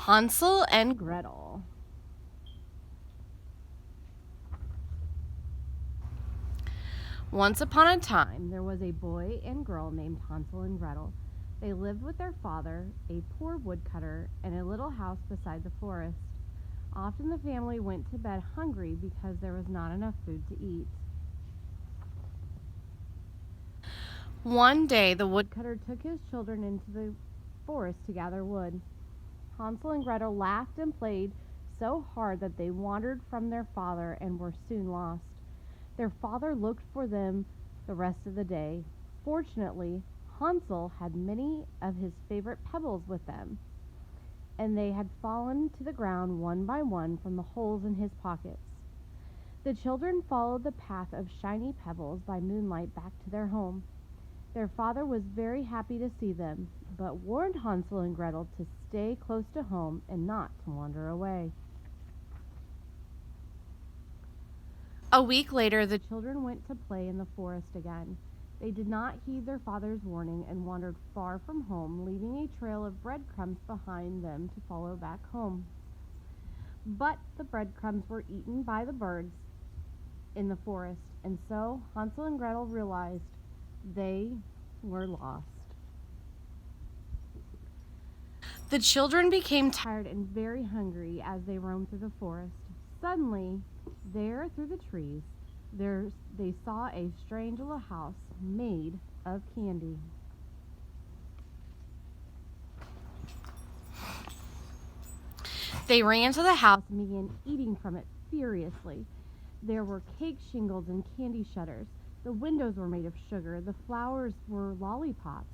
Hansel and Gretel. Once upon a time, there was a boy and girl named Hansel and Gretel. They lived with their father, a poor woodcutter, in a little house beside the forest. Often the family went to bed hungry because there was not enough food to eat. One day, the woodcutter took his children into the forest to gather wood. Hansel and Gretel laughed and played so hard that they wandered from their father and were soon lost. Their father looked for them the rest of the day. Fortunately, Hansel had many of his favorite pebbles with them, and they had fallen to the ground one by one from the holes in his pockets. The children followed the path of shiny pebbles by moonlight back to their home. Their father was very happy to see them, but warned Hansel and Gretel to stay close to home and not to wander away. A week later, the children went to play in the forest again. They did not heed their father's warning and wandered far from home, leaving a trail of breadcrumbs behind them to follow back home. But the breadcrumbs were eaten by the birds in the forest, and so Hansel and Gretel realized they were lost. The children became tired and very hungry as they roamed through the forest. Suddenly, there through the trees, they saw a strange little house made of candy. They ran to the house and began eating from it furiously. There were cake shingles and candy shutters. The windows were made of sugar. The flowers were lollipops.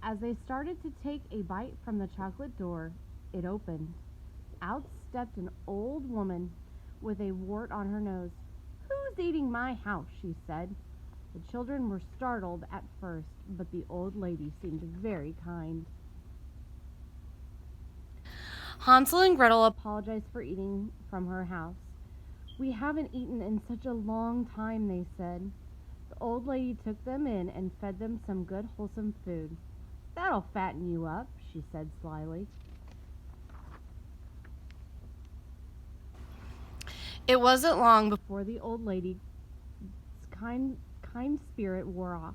As they started to take a bite from the chocolate door, it opened. Out stepped an old woman with a wart on her nose. "Who's eating my house?" she said. The children were startled at first, but the old lady seemed very kind. Hansel and Gretel apologized for eating from her house. "We haven't eaten in such a long time," they said. The old lady took them in and fed them some good wholesome food. "That'll fatten you up," she said slyly. It wasn't long before the old lady's kind spirit wore off.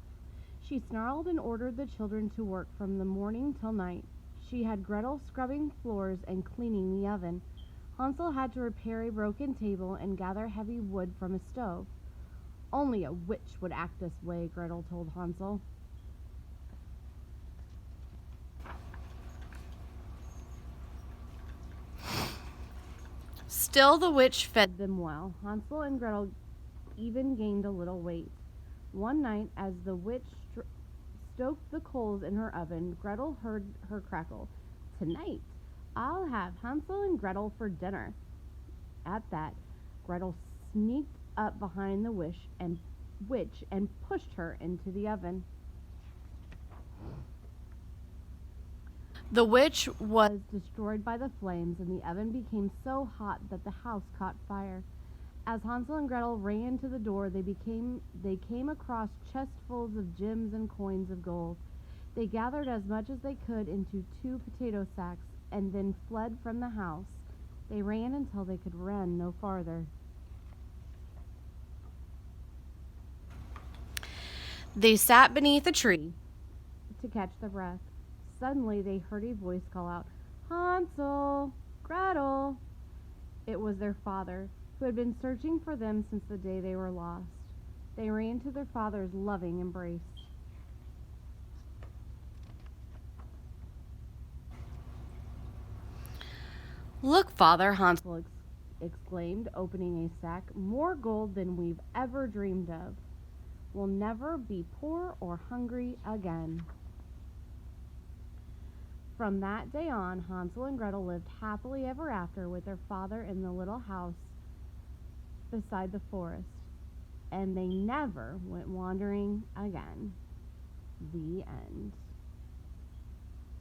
She snarled and ordered the children to work from the morning till night. She had Gretel scrubbing floors and cleaning the oven. Hansel had to repair a broken table and gather heavy wood from a stove. "Only a witch would act this way," Gretel told Hansel. Still, the witch fed them well. Hansel and Gretel even gained a little weight. One night, as the witch stoked the coals in her oven, Gretel heard her crackle. "Tonight, I'll have Hansel and Gretel for dinner." At that, Gretel sneaked up behind the witch and pushed her into the oven. The witch was destroyed by the flames, and the oven became so hot that the house caught fire. As Hansel and Gretel ran to the door, they came across chestfuls of gems and coins of gold. They gathered as much as they could into 2 potato sacks and then fled from the house. They ran until they could run no farther. They sat beneath a tree to catch their breath. Suddenly they heard a voice call out, "Hansel, Gretel!" It was their father, who had been searching for them since the day they were lost. They ran to their father's loving embrace. "Look, father," Hansel exclaimed, opening a sack, "more gold than we've ever dreamed of. We'll never be poor or hungry again." From that day on, Hansel and Gretel lived happily ever after with their father in the little house beside the forest, and they never went wandering again. The end.